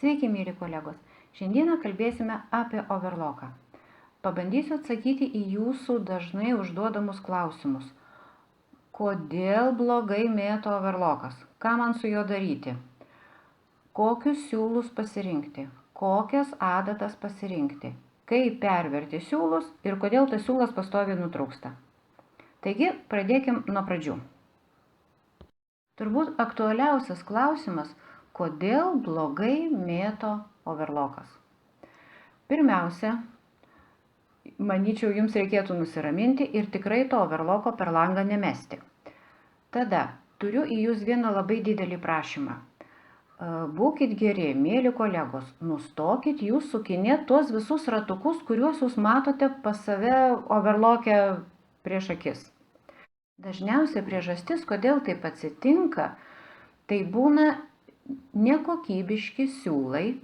Sveiki, mėly kolegos. Šiandieną kalbėsime apie overloką. Pabandysiu atsakyti į jūsų dažnai užduodamus klausimus. Kodėl blogai mėto overlokas? Ką man su juo daryti? Kokius siūlus pasirinkti? Kokias adatas pasirinkti? Kaip perverti siūlus ir kodėl tas siūlas pastoviai nutrūksta? Taigi, pradėkim nuo pradžių. Turbūt aktualiausias klausimas, kodėl blogai mėto overlokas. Pirmiausia, manyčiau, jums reikėtų nusiraminti ir tikrai to overloko per langą nemesti. Tada turiu į jūs vieną labai didelį prašymą. Būkit geri, mėly kolegos, nustokit jūs sukinėti tuos visus ratukus, kuriuos jūs matote pas save overloke prieš akis. Dažniausia priežastis, kodėl taip atsitinka, tai būna nekokybiški siūlai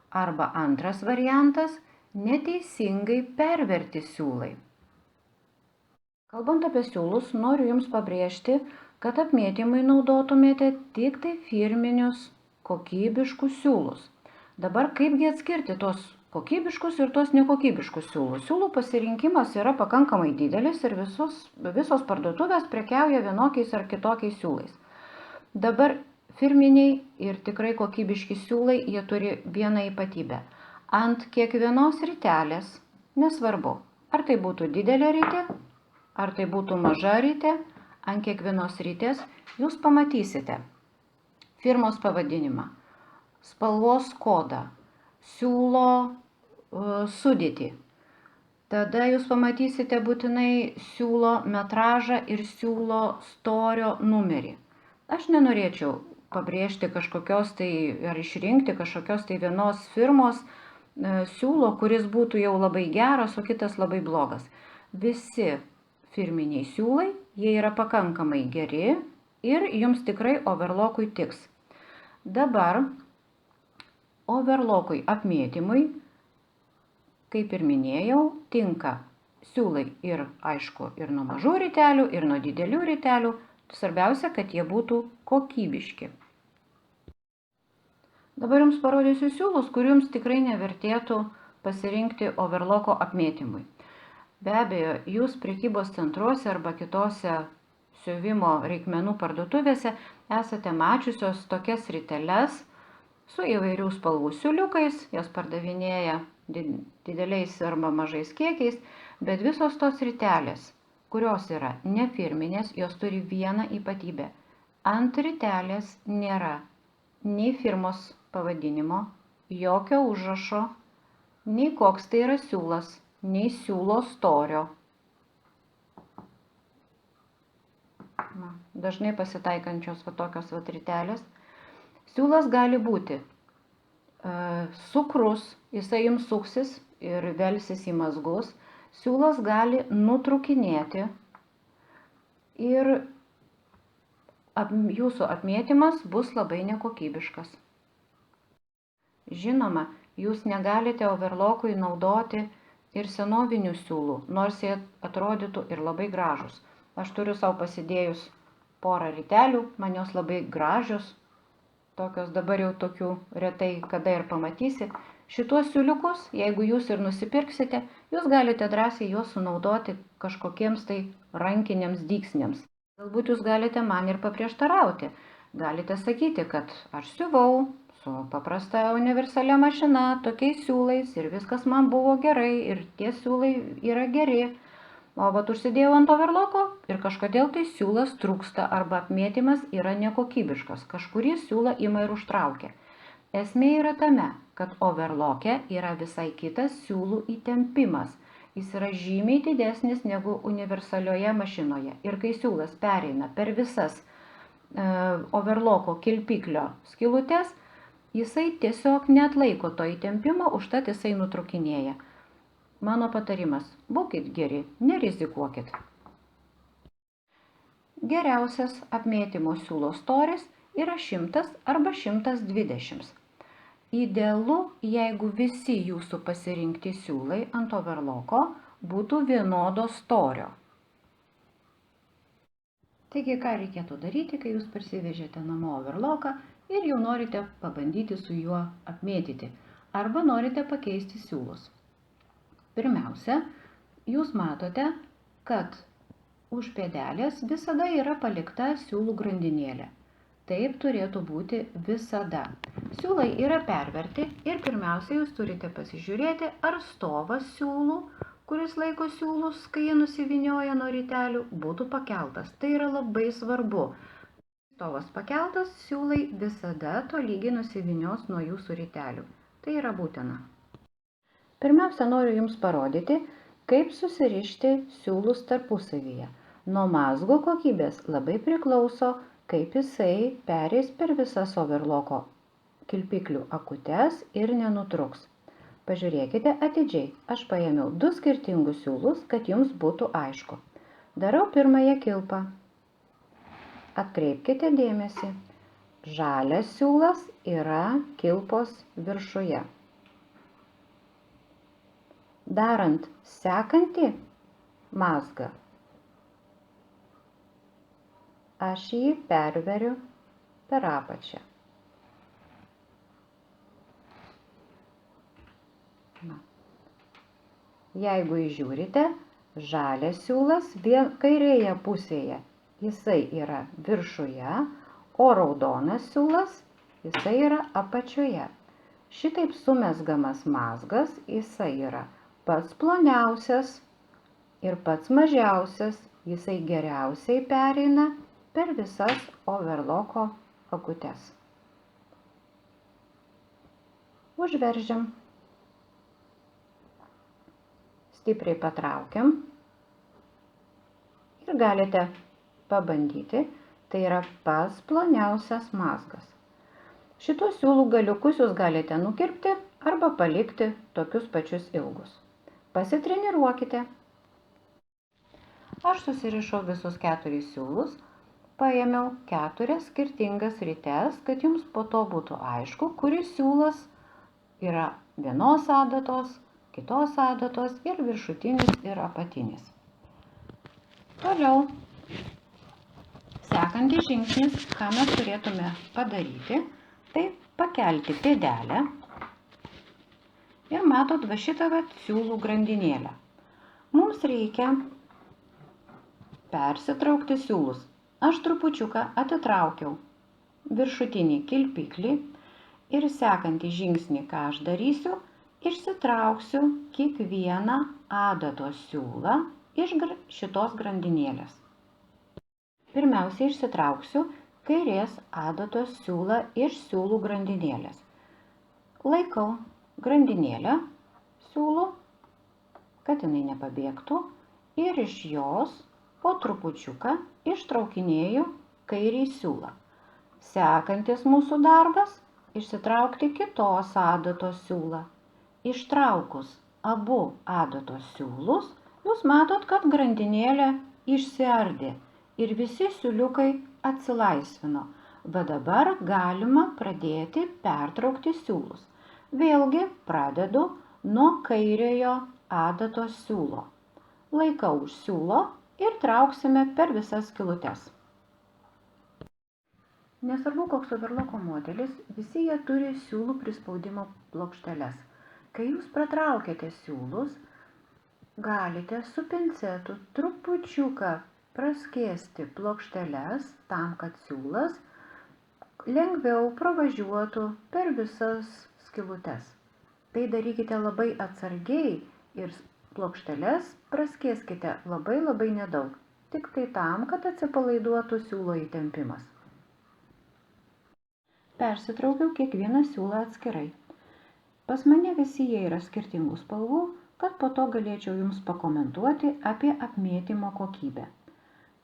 arba antras variantas – neteisingai perverti siūlai. Kalbant apie siūlus, noriu jums pabrėžti, kad apmėtymui naudotumėte tik tai firminius kokybiškus siūlus. Dabar kaipgi atskirti tos kokybiškus ir tos nekokybiškus siūlus? Siūlų pasirinkimas yra pakankamai didelis ir visos parduotuvės prekiauja vienokiais ar kitokiais siūlais. Dabar firminiai ir tikrai kokybiški siūlai, jie turi vieną ypatybę. Ant kiekvienos ritelės, nesvarbu, ar tai būtų didelė ritė, ar tai būtų maža ritė, ant kiekvienos ritės jūs pamatysite firmos pavadinimą, spalvos kodą, siūlo sudėtį. Tada jūs pamatysite būtinai siūlo metražą ir siūlo storio numerį. Aš nenorėčiau pabrėžti kažkokios tai ar išrinkti kažkokios tai vienos firmos siūlo, kuris būtų jau labai geras, o kitas labai blogas. Visi firminiai siūlai, jie yra pakankamai geri ir jums tikrai overlockui tiks. Dabar overlockui apmėtymui, kaip ir minėjau, tinka siūlai ir aišku ir nuo mažų ritelių, ir nuo didelių ritelių. Svarbiausia, kad jie būtų kokybiški. Dabar jums parodysiu siūlus, kuriuos tikrai nevertėtų pasirinkti overlocko apmėtymui. Be abejo, jūs prekybos centruose arba kitose siuvimo reikmenų parduotuvėse esate mačiusios tokias riteles su įvairių spalvų siūliukais, jas pardavinėja dideliais arba mažais kiekiais, bet visos tos ritelės, kurios yra nefirminės, jos turi vieną ypatybę. Ant ritelės nėra nei firmos pavadinimo, jokio užrašo, nei koks tai yra siūlas, nei siūlo storio. Dažnai pasitaikančios tokios ritelės. Siūlas gali būti sukrus, jisai jums suksis ir velsis į mazgus. Siūlas gali nutrūkinėti ir jūsų apmėtymas bus labai nekokybiškas. Žinoma, jūs negalite overlockui naudoti ir senovinių siūlų, nors jie atrodytų ir labai gražus. Aš turiu savo pasidėjus porą ritelių, man jos labai gražios, tokios dabar jau tokių retai kada ir pamatysi. Šituos siūliukus, jeigu jūs ir nusipirksite, jūs galite drąsiai juos sunaudoti kažkokiems tai rankiniams dygsniams. Galbūt jūs galite man ir paprieštarauti. Galite sakyti, kad aš siuvau su paprasta universalia mašina, tokiais siūlais ir viskas man buvo gerai ir tie siūlai yra geri. O vat užsidėjau ant overlocko ir kažkodėl tai siūlas trūksta arba apmėtymas yra nekokybiškas. Kažkurį siūlą ima ir užtraukia. Esmė yra tame, kad overlocke yra visai kitas siūlų įtempimas. Jis yra žymiai didesnis negu universalioje mašinoje. Ir kai siūlas pereina per visas overlocko kilpiklio skylutes, jisai tiesiog neatlaiko to įtempimo, užtat jisai nutrūkinėja. Mano patarimas – būkit geri, nerizikuokit. Geriausias apmėtymo siūlo storis yra 100 arba 120. Idealu, jeigu visi jūsų pasirinkti siūlai ant overlocko būtų vienodo storio. Taigi, ką reikėtų daryti, kai jūs parsivežėte namo overlocką ir jau norite pabandyti su juo apmėtyti arba norite pakeisti siūlus. Pirmiausia, jūs matote, kad už pėdelės visada yra palikta siūlų grandinėlė. Taip turėtų būti visada. Siūlai yra perverti ir pirmiausia jūs turite pasižiūrėti, ar stovas siūlų, kuris laiko siūlus, kai jie nusivinioja nuo rytelių, būtų pakeltas. Tai yra labai svarbu. Stovas pakeltas, siūlai visada tolygiai nusivinios nuo jūsų rytelių. Tai yra būtina. Pirmiausia, noriu Jums parodyti, kaip susirišti siūlus tarpusavyje. Nuo mazgo kokybės labai priklauso, kaip jisai pereis per visas overloko kilpiklių akutes ir nenutruks. Pažiūrėkite atidžiai, aš paėmiau 2 skirtingus siūlus, kad jums būtų aišku. Darau pirmąją kilpą. Atkreipkite dėmesį, žalias siūlas yra kilpos viršuje. Darant sekantį mazgą, aš jį perveriu per apačią. Jeigu įžiūrite, žalias siūlas kairėje pusėje, jisai yra viršuje, o raudonas siūlas, jisai yra apačioje. Šitaip sumezgamas mazgas, jisai yra pats ploniausias ir pats mažiausias, jisai geriausiai pereina per visas overloko akutes. Užveržiam. Stipriai patraukiam ir galite pabandyti, tai yra pats ploniausias mazgas. Šitos siūlų galiukus jūs galite nukirpti arba palikti tokius pačius ilgus. Pasitreniruokite. Aš susirišau visus 4 siūlus, paėmiau 4 skirtingas rites, kad jums po to būtų aišku, kuris siūlas yra vienos adatos, kitos adatos ir viršutinis ir apatinis. Toliau, sekantis žingsnis, ką mes turėtume padaryti, tai pakelti pėdelę ir matot va šitą siūlų grandinėlę. Mums reikia persitraukti siūlus. Aš trupučiuką atitraukiau viršutinį kilpiklį ir sekantį žingsnį, ką aš darysiu, išsitrauksiu kiekvieną adatos siūlą iš šitos grandinėlės. Pirmiausia, išsitrauksiu kairės adatos siūlą iš siūlų grandinėlės. Laikau grandinėlę siūlų, kad jinai nepabėgtų, ir iš jos po trupučiuką ištraukinėju kairį siūlą. Sekantis mūsų darbas – išsitraukti kitos adatos siūlą. Ištraukus abu adatos siūlus, jūs matot, kad grandinėlė išsiardė ir visi siūliukai atsilaisvino. Va dabar galima pradėti pertraukti siūlus. Vėlgi pradedu nuo kairiojo adatos siūlo. Laikau už siūlo ir trauksime per visas skylutes. Nesvarbu, koks overloko modelis, visi jie turi siūlų prispaudimo plokšteles. Kai jūs pratraukėte siūlus, galite su pincetu trupučiuką praskėsti plokšteles tam, kad siūlas lengviau pravažiuotų per visas skylutes. Tai darykite labai atsargiai ir plokšteles praskėskite labai nedaug, tik tai tam, kad atsipalaiduotų siūlo įtempimas. Persitraukiau kiekvieną siūlą atskirai. Pas mane visi jie yra skirtingų spalvų, kad po to galėčiau jums pakomentuoti apie apmėtymo kokybę.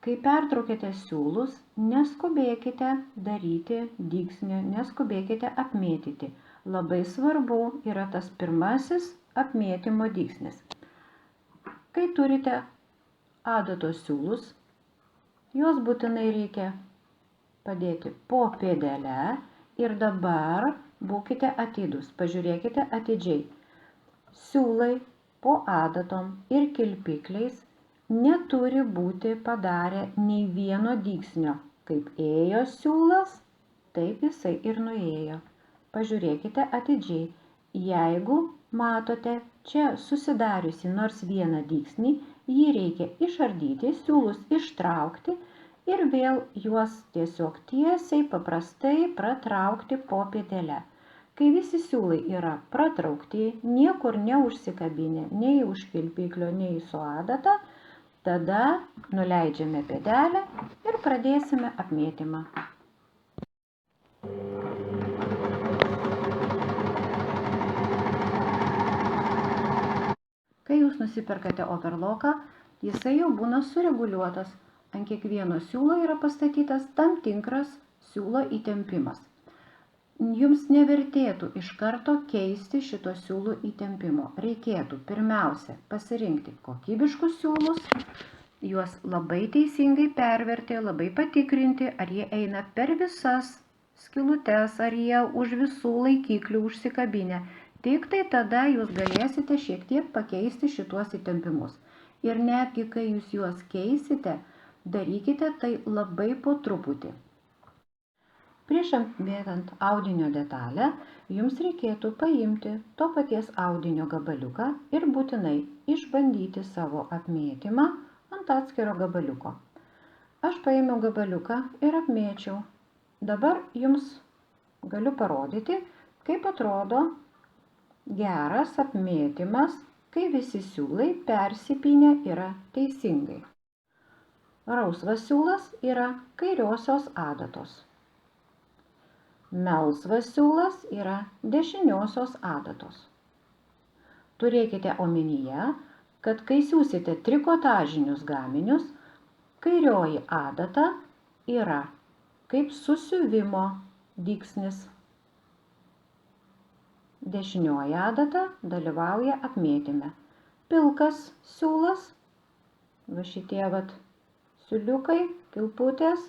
Kai pertraukėte siūlus, neskubėkite daryti dygsnį, neskubėkite apmėtyti. Labai svarbu yra tas pirmasis apmėtymo dygsnis. Kai turite adatos siūlus, juos būtinai reikia padėti po pėdelę ir dabar būkite atidūs, pažiūrėkite atidžiai. Siūlai po adatom ir kilpikliais neturi būti padarę nei vieno dygsnio, kaip ėjo siūlas, taip jisai ir nuėjo. Pažiūrėkite atidžiai. Jeigu matote čia susidariusi nors vieną dygsnį, jį reikia išardyti, siūlus ištraukti ir vėl juos tiesiog tiesiai, paprastai pratraukti po pėdelę. Kai visi siūlai yra pratraukti, niekur neužsikabinę, nei už kilpiklio, nei su adata, tada nuleidžiame pėdelę ir pradėsime apmėtymą. Kai jūs nusiperkate overloką, jisai jau būna sureguliuotas. Ant kiekvieno siūlo yra pastatytas tam tikras siūlo įtempimas. Jums nevertėtų iš karto keisti šito siūlų įtempimo. Reikėtų pirmiausia pasirinkti kokybiškus siūlus, juos labai teisingai perverti, labai patikrinti, ar jie eina per visas skylutes, ar jie už visų laikiklių užsikabinę. Tik tai tada jūs galėsite šiek tiek pakeisti šituos įtempimus. Ir netgi kai jūs juos keisite, darykite tai labai po truputį. Prieš apmėtant audinio detalę, jums reikėtų paimti to paties audinio gabaliuką ir būtinai išbandyti savo apmėtymą ant atskiro gabaliuko. Aš paėmiau gabaliuką ir apmėčiau. Dabar jums galiu parodyti, kaip atrodo geras apmėtymas, kai visi siūlai persipynę yra teisingai. Rausvas siūlas yra kairiosios adatos. Melsvas siūlas yra dešiniosios adatos. Turėkite omenyje, kad kai siūsite trikotažinius gaminius, kairioji adata yra kaip susiuvimo dygsnis. Dešinioji adata dalyvauja apmėtyme. Pilkas siūlas, va šitie siūliukai, kilputės,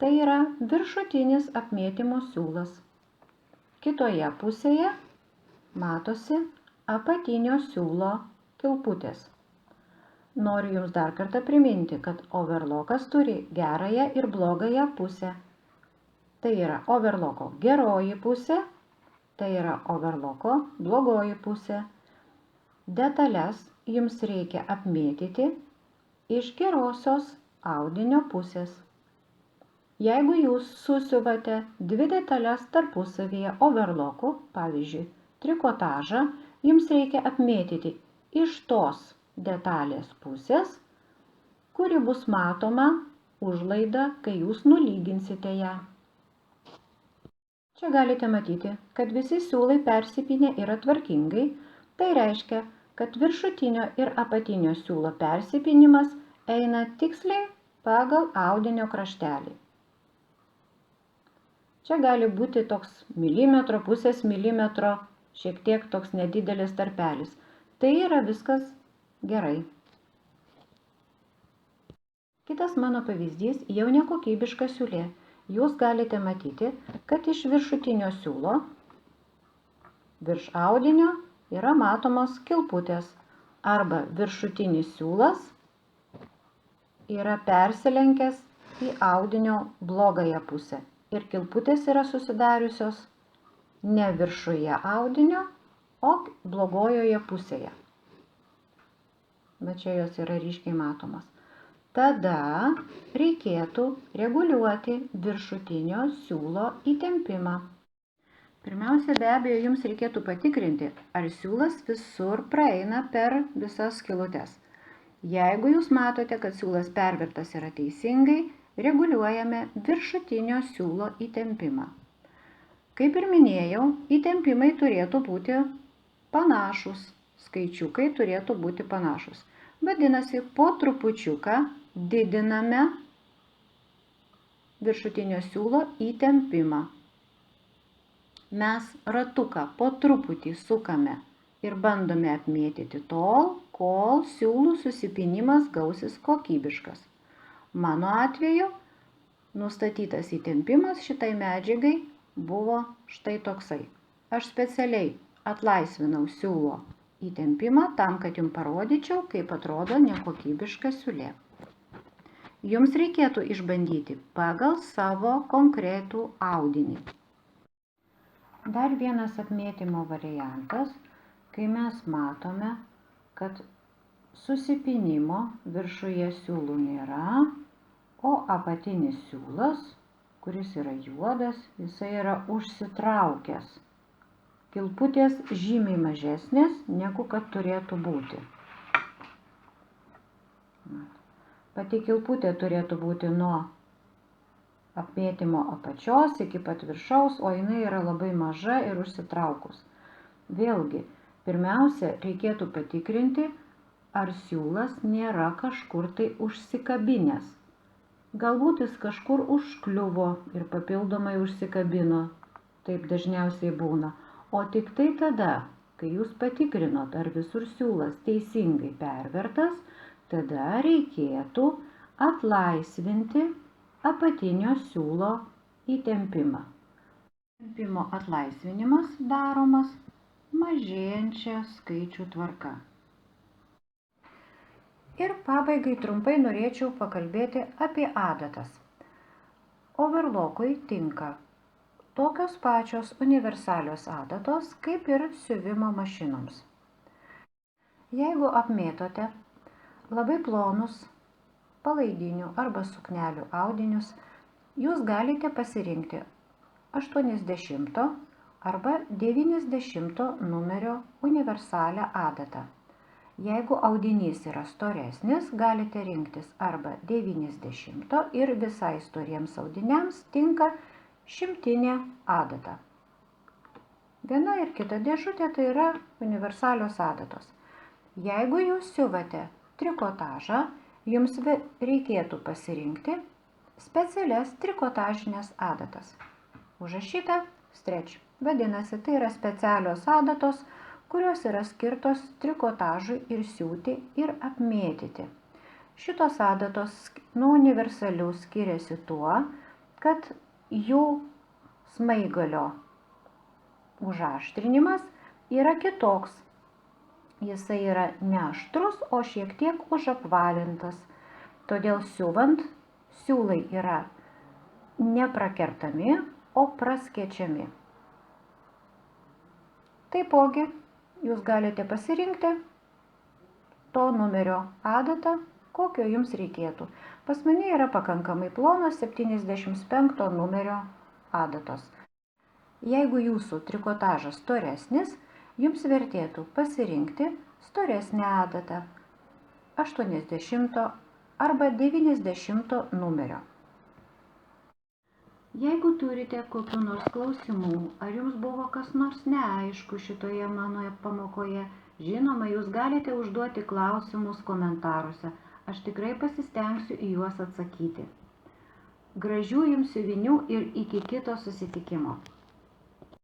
tai yra viršutinis apmėtymo siūlas. Kitoje pusėje matosi apatinio siūlo kilputės. Noriu jums dar kartą priminti, kad overlokas turi gerąją ir blogąją pusę. Tai yra overloko geroji pusė, tai yra overloko blogoji pusė. Detales jums reikia apmėtyti iš gerosios audinio pusės. Jeigu jūs susiuvate dvi detalės tarpusavyje overloku, pavyzdžiui, trikotažą, jums reikia apmėtyti iš tos detalės pusės, kuri bus matoma užlaida, kai jūs nulyginsite ją. Čia galite matyti, kad visi siūlai persipynę yra tvarkingai, tai reiškia, kad viršutinio ir apatinio siūlo persipynimas eina tiksliai pagal audinio kraštelį. Čia gali būti toks milimetro, pusės milimetro, šiek tiek toks nedidelis tarpelis. Tai yra viskas gerai. Kitas mano pavyzdys jau nekokybiška siūlė. Jūs galite matyti, kad iš viršutinio siūlo virš audinio yra matomos kilputės arba viršutinis siūlas yra persilenkęs į audinio blogąją pusę. Ir kilputės yra susidariusios ne viršuje audinio, o blogojoje pusėje. Bet čia jos yra ryškiai matomas. Tada reikėtų reguliuoti viršutinio siūlo įtempimą. Pirmiausia, be abejo, jums reikėtų patikrinti, ar siūlas visur praeina per visas skylutes. Jeigu jūs matote, kad siūlas pervertas yra teisingai, reguliuojame viršutinio siūlo įtempimą. Kaip ir minėjau, įtempimai turėtų būti panašus, skaičiukai turėtų būti panašus. Vadinasi, po trupučiuką didiname viršutinio siūlo įtempimą. Mes ratuką po truputį sukame ir bandome apmėtyti tol, kol siūlų susipynimas gausis kokybiškas. Mano atveju nustatytas įtempimas šitai medžiagai buvo štai toksai. Aš specialiai atlaisvinau siūlo įtempimą tam, kad jums parodyčiau, kaip atrodo nekokybiška siūlė. jums reikėtų išbandyti pagal savo konkretų audinį. Dar vienas apmėtymo variantas, kai mes matome, kad susipynimo viršuje siūlų nėra, o apatinis siūlas, kuris yra juodas, jisai yra užsitraukęs. Kilputės žymiai mažesnės, negu kad turėtų būti. Pati kilputė turėtų būti nuo apmėtymo apačios iki pat viršaus, o jinai yra labai maža ir užsitraukus. Vėlgi, pirmiausia, reikėtų patikrinti, ar siūlas nėra kažkur tai užsikabinęs. Galbūt jis kažkur užkliuvo ir papildomai užsikabino, taip dažniausiai būna. O tik tai tada, kai jūs patikrinot, ar visur siūlas teisingai pervertas, tada reikėtų atlaisvinti apatinio siūlo įtempimą. Tempimo atlaisvinimas daromas mažėjančia skaičių tvarka. Ir pabaigai trumpai norėčiau pakalbėti apie adatas. Overlockui tinka tokios pačios universalios adatos, kaip ir siuvimo mašinoms. Jeigu apmėtote labai plonus palaidinių arba suknelių audinius, jūs galite pasirinkti 80 arba 90 numerio universalią adatą. Jeigu audinys yra storesnis, galite rinktis arba 90 ir visai storiems audiniams tinka 100 adata. Viena ir kita dėžutė tai yra universalios adatos. Jeigu jūs siuvate trikotažą, jums reikėtų pasirinkti specialias trikotažinės adatas. Užrašyta stretch. Vadinasi, tai yra specialios adatos, kurios yra skirtos trikotažui ir siūti ir apmėtyti. Šitos adatos nuo universalių skiriasi tuo, kad jų smaigalio užaštrinimas yra kitoks. Jisai yra ne aštrus, o šiek tiek užapvalintas. Todėl siuvant, siūlai yra neprakertami, o praskėčiami. Taipogi, jūs galite pasirinkti to numerio adatą, kokio jums reikėtų. Pas mane yra pakankamai plonos 75 numerio adatos. Jeigu jūsų trikotažas storesnis, jums vertėtų pasirinkti storesnę adatą 80 arba 90 numerio. Jeigu turite kokių nors klausimų, ar jums buvo kas nors neaišku šitoje mano pamokoje, žinoma, jūs galite užduoti klausimus komentaruose. Aš tikrai pasistengsiu į juos atsakyti. Gražių jums siuvinių ir iki kito susitikimo.